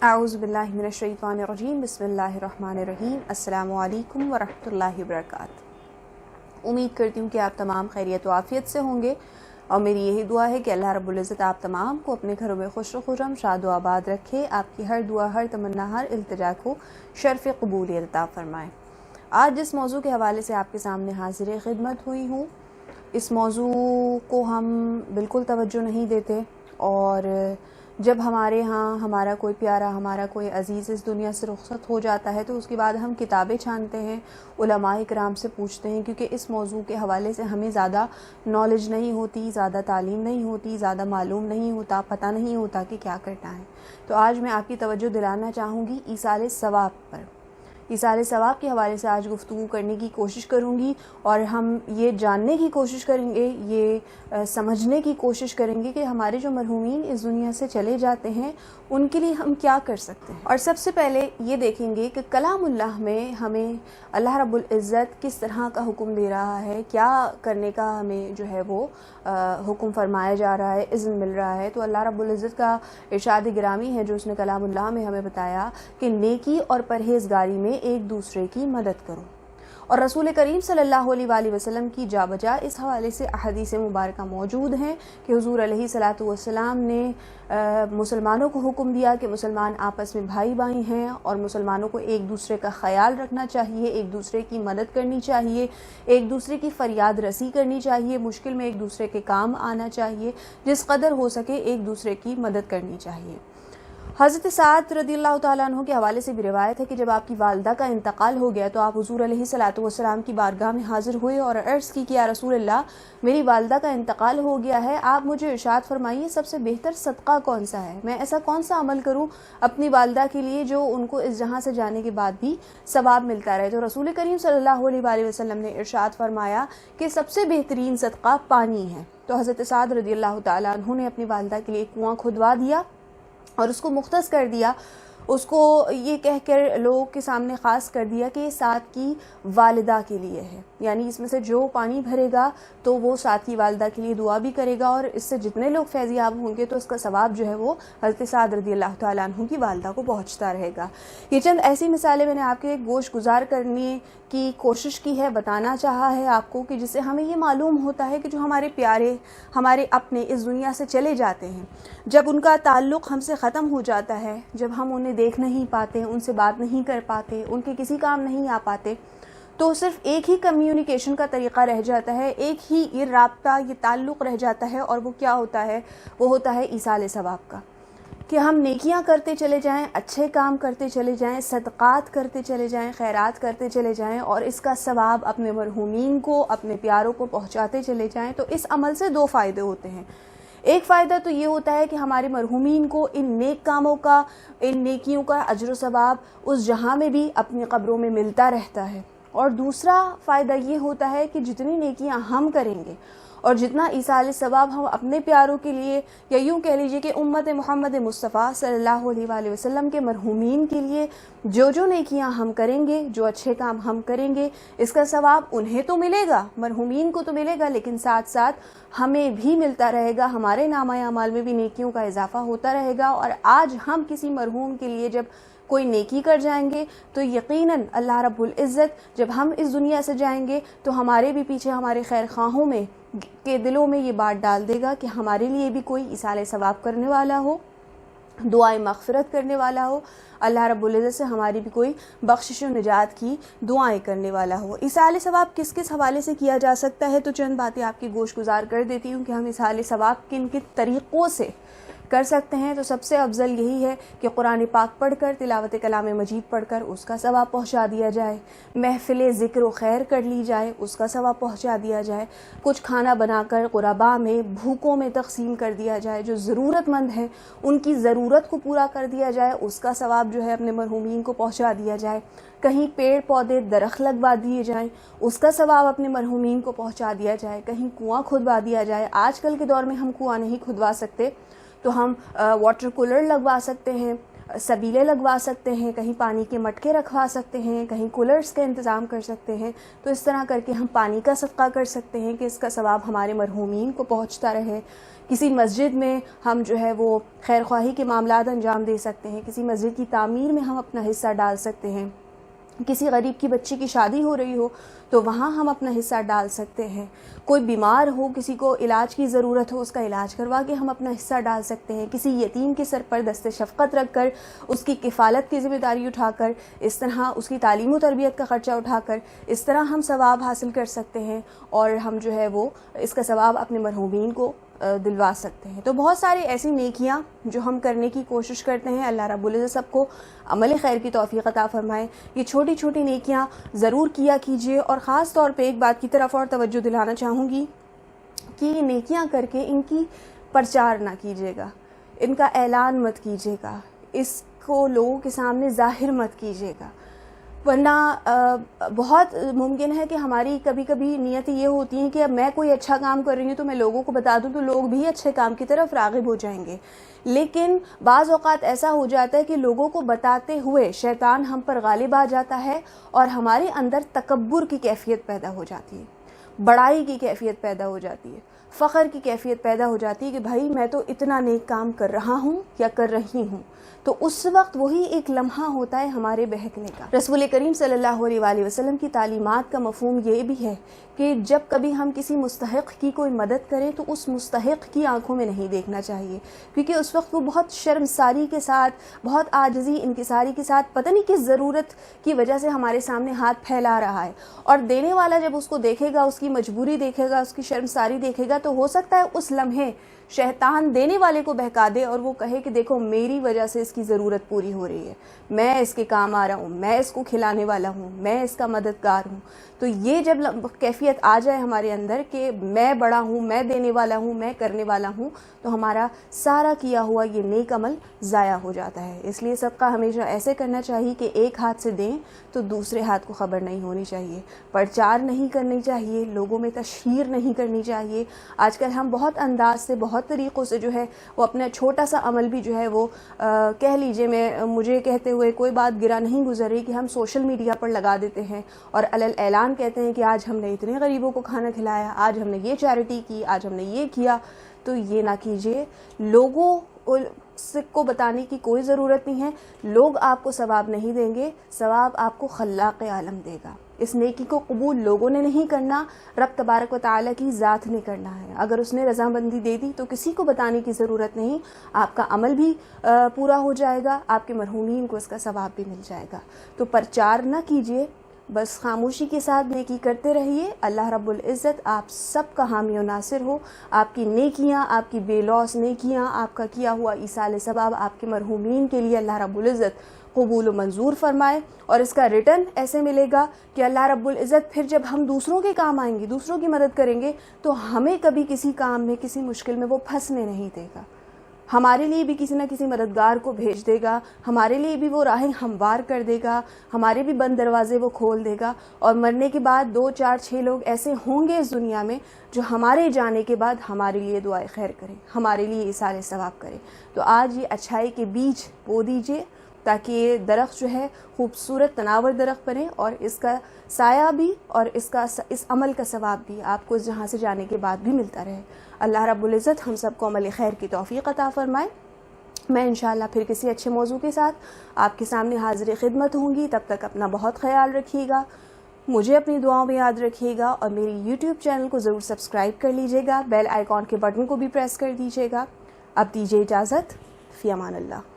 अऊज़ु बिल्लाहि मिनश्शैतानिर्रजीम बिस्मिल्लाहिर्रहमानिर्रहीम अस्सलामु अलैकुम वरहमतुल्लाहि वबरकातुहू। उम्मीद करती हूँ कि आप तमाम खैरियत व आफियत से होंगे और मेरी यही दुआ है कि अल्लाह रब्बुल इज़्ज़त आप तमाम को अपने घरों में खुश व खुर्रम शाद व आबाद रखे, आपकी हर दुआ, हर तमन्ना, हर इल्तिजा को शर्फ़ क़बूलियत अता फ़रमाए। आज जिस मौजू के हवाले से आपके सामने हाज़िर ख़िदमत हुई हूँ, इस मौजू को हम बिल्कुल तवज्जो नहीं देते और जब हमारे यहाँ हमारा कोई प्यारा, हमारा कोई अज़ीज़ इस दुनिया से रुख़्सत हो जाता है तो उसके बाद हम किताबें छानते हैं, उलमाए किराम से पूछते हैं, क्योंकि इस मौजू के हवाले से हमें ज़्यादा नॉलेज नहीं होती, ज़्यादा तालीम नहीं होती, ज़्यादा मालूम नहीं होता, पता नहीं होता कि क्या करना है। तो आज मैं आपकी तवज्जो दिलाना चाहूँगी ईसाले सवाब पर। ईसाले सवाब के हवाले से आज गुफ्तगू करने की कोशिश करूँगी और हम ये जानने की कोशिश करेंगे, ये समझने की कोशिश करेंगे कि हमारे जो मरहूमीन इस दुनिया से चले जाते हैं उनके लिए हम क्या कर सकते हैं। और सबसे पहले ये देखेंगे कि कलामुल्लाह में हमें अल्लाह रब्बुल इज़्ज़त किस तरह का हुक्म दे रहा है, क्या करने का हमें जो है वो हुक्म फरमाया जा रहा है, इज़्न मिल रहा है। तो अल्लाह रब्बुल इज़्ज़त का इरशाद गिरामी है जो उसने कलामुल्लाह में हमें बताया कि नेकी और परहेज़गारी में एक दूसरे की मदद करो। और रसूल करीम सल्लल्लाहु अलैहि वसल्लम की जा बजा इस हवाले से अहदीस मुबारका मौजूद हैं कि हुज़ूर अलैहिस्सलातु वस्सलाम ने मुसलमानों को हुक्म दिया कि मुसलमान आपस में भाई भाई हैं और मुसलमानों को एक दूसरे का ख्याल रखना चाहिए, एक दूसरे की मदद करनी चाहिए, एक दूसरे की फरियाद रसी करनी चाहिए, मुश्किल में एक दूसरे के काम आना चाहिए, जिस कदर हो सके एक दूसरे की मदद करनी चाहिए। हज़रत साद रज़ियल्लाहु ताला अन्हु के हवाले से भी रिवायत है कि जब आपकी वालदा का इंतकाल हो गया तो आप हुज़ूर अलैहिस्सलातु वस्सलाम की बारगाह में हाजिर हुए और अर्ज़ की कि या रसूल अल्लाह, मेरी वालदा का इंतकाल हो गया है, आप मुझे इरशाद फरमाइए सबसे बेहतर सदका कौन सा है, मैं ऐसा कौन सा अमल करूं अपनी वालदा के लिए जो उनको इस जहां से जाने के बाद भी सवाब मिलता रहे। तो रसूल करीम सल्लल्लाहु अलैहि वसल्लम ने इरशाद फरमाया कि सबसे बेहतरीन सदका पानी है। तो हज़रत साद रज़ियल्लाहु ताला अन्हु ने अपनी वालदा के लिए कुआं खुदवा दिया और उसको मुख्तस कर दिया, उसको ये कहकर लोगों के सामने ख़ास कर दिया कि ये साद की वालिदा के लिए है, यानी इसमें से जो पानी भरेगा तो वो साद की वालिदा के लिए दुआ भी करेगा और इससे जितने लोग फैज़याब होंगे तो उसका सवाब जो है वो हज़रत साद रज़ियल्लाहु ताला अन्हु की वालिदा को पहुँचता रहेगा। ये चंद ऐसी मिसालें मैंने आपके गोश गुजार करने की कोशिश की है, बताना चाहा है आपको कि जिससे हमें ये मालूम होता है कि जो हमारे प्यारे, हमारे अपने इस दुनिया से चले जाते हैं, जब उनका ताल्लुक़ हमसे ख़त्म हो जाता है, जब हम उन्हें देख नहीं पाते, उनसे बात नहीं कर पाते, उनके किसी काम नहीं आ पाते, तो सिर्फ एक ही कम्युनिकेशन का तरीक़ा रह जाता है, एक ही ये राब्ता, ये ताल्लुक़ रह जाता है और वो क्या होता है, वो होता है ईसाले सवाब का, कि हम नेकियां करते चले जाएं, अच्छे काम करते चले जाएं, सदक़ात करते चले जाएं, खैरात करते चले जाएं और इसका सवाब अपने मरहूमीन को, अपने प्यारों को पहुंचाते चले जाएं। तो इस अमल से दो फ़ायदे होते हैं। एक फ़ायदा तो ये होता है कि हमारे मरहूमीन को इन नेक कामों का, इन नेकियों का अजर सवाब उस जहां में भी अपनी कब्रों में मिलता रहता है। और दूसरा फ़ायदा ये होता है कि जितनी नेकियां हम करेंगे और जितना ईसाले सवाब हम अपने प्यारों के लिए, या यूँ कह लीजिए कि उम्मत मोहम्मद मुस्तफ़ा सल्लल्लाहु अलैहि वसल्लम के मरहूमीन के लिए जो जो नेकियां हम करेंगे, जो अच्छे काम हम करेंगे, इसका सवाब उन्हें तो मिलेगा, मरहूमीन को तो मिलेगा, लेकिन साथ साथ हमें भी मिलता रहेगा, हमारे नामा अमाल में भी नेकियों का इजाफा होता रहेगा। और आज हम किसी मरहूम के लिए जब कोई नेकी कर जाएंगे तो यकीनन अल्लाह रब्बुल इज़्ज़त जब हम इस दुनिया से जाएंगे तो हमारे भी पीछे, हमारे खैर ख्वाहों में के दिलों में ये बात डाल देगा कि हमारे लिए भी कोई इसाले सवाब करने वाला हो, दुआए मग़फ़िरत करने वाला हो, अल्लाह रब्बुल इज़्ज़त से हमारी भी कोई बख्शिश और निजात की दुआएं करने वाला हो। इसाले सवाब किस किस हवाले से किया जा सकता है, तो चंद बातें आपकी गोश गुजार कर देती हूँ कि हम इसाले सवाब किन किन तरीक़ों से कर सकते हैं। तो सबसे अफजल यही है कि कुरान पाक पढ़कर, तिलावत कलाम मजीद पढ़कर उसका सवाब पहुंचा दिया जाए, महफिल ज़िक्र व खैर कर ली जाए, उसका सवाब पहुंचा दिया जाए, कुछ खाना बनाकर ग़ुरबा में, भूखों में तकसीम कर दिया जाए, जो ज़रूरतमंद हैं उनकी ज़रूरत को पूरा कर दिया जाए, उसका सवाब जो है अपने मरहूमीन को पहुँचा दिया जाए, कहीं पेड़ पौधे दरख्त लगवा दिए जाएं, उसका सवाब अपने मरहूमीन को पहुँचा दिया जाए, कहीं कुआँ खुदवा दिया जाए। आजकल के दौर में हम कुआँ नहीं खुदवा सकते तो हम वाटर कूलर लगवा सकते हैं, سبیلے لگوا سکتے ہیں، کہیں پانی کے مٹکے رکھوا سکتے ہیں، کہیں کولرز کا انتظام کر سکتے ہیں. تو اس طرح کر کے ہم پانی کا صدقہ کر سکتے ہیں کہ اس کا ثواب ہمارے مرحومین کو پہنچتا رہے. کسی مسجد میں ہم جو ہے وہ خیر خواہی کے معاملات انجام دے سکتے ہیں، کسی مسجد کی تعمیر میں ہم اپنا حصہ ڈال سکتے ہیں. کسی غریب کی بچی کی شادی ہو رہی ہو تو وہاں ہم اپنا حصہ ڈال سکتے ہیں. کوئی بیمار ہو، کسی کو علاج کی ضرورت ہو، اس کا علاج کروا کے ہم اپنا حصہ ڈال سکتے ہیں. کسی یتیم کے سر پر دست شفقت رکھ کر، اس کی کفالت کی ذمہ داری اٹھا کر، اس طرح اس کی تعلیم و تربیت کا خرچہ اٹھا کر، اس طرح ہم ثواب حاصل کر سکتے ہیں اور ہم جو ہے وہ اس کا ثواب اپنے مرحومین کو دلوا سکتے ہیں. تو بہت ساری ایسی نیکیاں جو ہم کرنے کی کوشش کرتے ہیں. اللہ رب العزت سب کو عمل خیر کی توفیق عطا فرمائے. یہ چھوٹی چھوٹی نیکیاں ضرور کیا کیجیے، اور خاص طور پہ ایک بات کی طرف اور توجہ دلانا چاہوں گی کہ یہ نیکیاں کر کے ان کی پرچار نہ کیجیے گا، ان کا اعلان مت کیجیے گا، اس کو لوگوں کے سامنے ظاہر مت کیجیے گا، ورنہ بہت ممکن ہے کہ ہماری کبھی کبھی نیتیں یہ ہوتی ہیں کہ اب میں کوئی اچھا کام کر رہی ہوں تو میں لوگوں کو بتا دوں تو لوگ بھی اچھے کام کی طرف راغب ہو جائیں گے. لیکن بعض اوقات ایسا ہو جاتا ہے کہ لوگوں کو بتاتے ہوئے شیطان ہم پر غالب آ جاتا ہے اور ہمارے اندر تکبر کی کیفیت پیدا ہو جاتی ہے، بڑائی کی کیفیت پیدا ہو جاتی ہے، فخر کی کیفیت پیدا ہو جاتی ہے کہ بھائی میں تو اتنا نیک کام کر رہا ہوں یا کر رہی ہوں. تو اس وقت وہی ایک لمحہ ہوتا ہے ہمارے بہکنے کا. رسول کریم صلی اللہ علیہ وآلہ وسلم کی تعلیمات کا مفہوم یہ بھی ہے کہ جب کبھی ہم کسی مستحق کی کوئی مدد کریں تو اس مستحق کی آنکھوں میں نہیں دیکھنا چاہیے، کیونکہ اس وقت وہ بہت شرمساری کے ساتھ، بہت عاجزی انکساری کے ساتھ پتہ نہیں کس ضرورت کی وجہ سے ہمارے سامنے ہاتھ پھیلا رہا ہے. اور دینے والا جب اس کو دیکھے گا، اس کی مجبوری دیکھے گا، اس کی شرمساری دیکھے گا، تو ہو سکتا ہے اس لمحے شیطان دینے والے کو بہکا دے اور وہ کہے کہ دیکھو میری وجہ سے اس کی ضرورت پوری ہو رہی ہے، میں اس کے کام آ رہا ہوں، میں اس کو کھلانے والا ہوں، میں اس کا مددگار ہوں. تو یہ جب کیفیت آ جائے ہمارے اندر کہ میں بڑا ہوں، میں دینے والا ہوں، میں کرنے والا ہوں، تو ہمارا سارا کیا ہوا یہ نیک عمل ضائع ہو جاتا ہے. اس لیے صدقہ ہمیشہ ایسے کرنا چاہیے کہ ایک ہاتھ سے دیں تو دوسرے ہاتھ کو خبر نہیں ہونی چاہیے، پرچار نہیں کرنی چاہیے، لوگوں میں تشہیر نہیں کرنی چاہیے. آج کل ہم بہت انداز سے، بہت طریقوں سے جو ہے وہ اپنا چھوٹا سا عمل بھی جو ہے وہ کہہ لیجئے، مجھے کہتے ہوئے کوئی بات گرا نہیں گزر رہی کہ ہم سوشل میڈیا پر لگا دیتے ہیں اور علل اعلان کہتے ہیں کہ آج ہم نے اتنے غریبوں کو کھانا کھلایا، آج ہم نے یہ چیریٹی کی، آج ہم نے یہ کیا. تو یہ نہ کیجیے. لوگوں کو بتانے کی کوئی ضرورت نہیں ہے. لوگ آپ کو ثواب نہیں دیں گے، ثواب آپ کو خلاق عالم دے گا. اس نیکی کو قبول لوگوں نے نہیں کرنا، رب تبارک و تعالیٰ کی ذات نے کرنا ہے. اگر اس نے رضامندی دے دی تو کسی کو بتانے کی ضرورت نہیں. آپ کا عمل بھی پورا ہو جائے گا، آپ کے مرحومین کو اس کا ثواب بھی مل جائے گا. تو پرچار نہ کیجیے، بس خاموشی کے ساتھ نیکی کرتے رہیے. اللہ رب العزت آپ سب کا حامی و ناصر ہو. آپ کی نیکیاں، آپ کی بے لوث نیکیاں، آپ کا کیا ہوا ایصال ثواب آپ کے مرحومین کے لیے اللہ رب العزت قبول و منظور فرمائے. اور اس کا ریٹرن ایسے ملے گا کہ اللہ رب العزت پھر جب ہم دوسروں کے کام آئیں گے، دوسروں کی مدد کریں گے، تو ہمیں کبھی کسی کام میں، کسی مشکل میں وہ پھنسنے نہیں دے گا. ہمارے لیے بھی کسی نہ کسی مددگار کو بھیج دے گا، ہمارے لیے بھی وہ راہیں ہموار کر دے گا، ہمارے بھی بند دروازے وہ کھول دے گا. اور مرنے کے بعد 2 4 6 لوگ ایسے ہوں گے اس دنیا میں جو ہمارے جانے کے بعد ہمارے لیے دعائے خیر کریں، ہمارے لیے ایصال ثواب کریں. تو آج یہ اچھائی کے بیج بو دیجیے تاکہ یہ درخت جو ہے خوبصورت تناور درخت بنے اور اس کا سایہ بھی اور اس عمل کا ثواب بھی آپ کو اس جہاں سے جانے کے بعد بھی ملتا رہے. اللہ رب العزت ہم سب کو عمل خیر کی توفیق عطا فرمائے. میں انشاءاللہ پھر کسی اچھے موضوع کے ساتھ آپ کے سامنے حاضر خدمت ہوں گی. تب تک اپنا بہت خیال رکھیے گا، مجھے اپنی دعاؤں میں یاد رکھیے گا، اور میری یوٹیوب چینل کو ضرور سبسکرائب کر لیجیے گا، بیل آئیکن کے بٹن کو بھی پریس کر دیجیے گا. اب دیجیے اجازت، فی امان اللہ.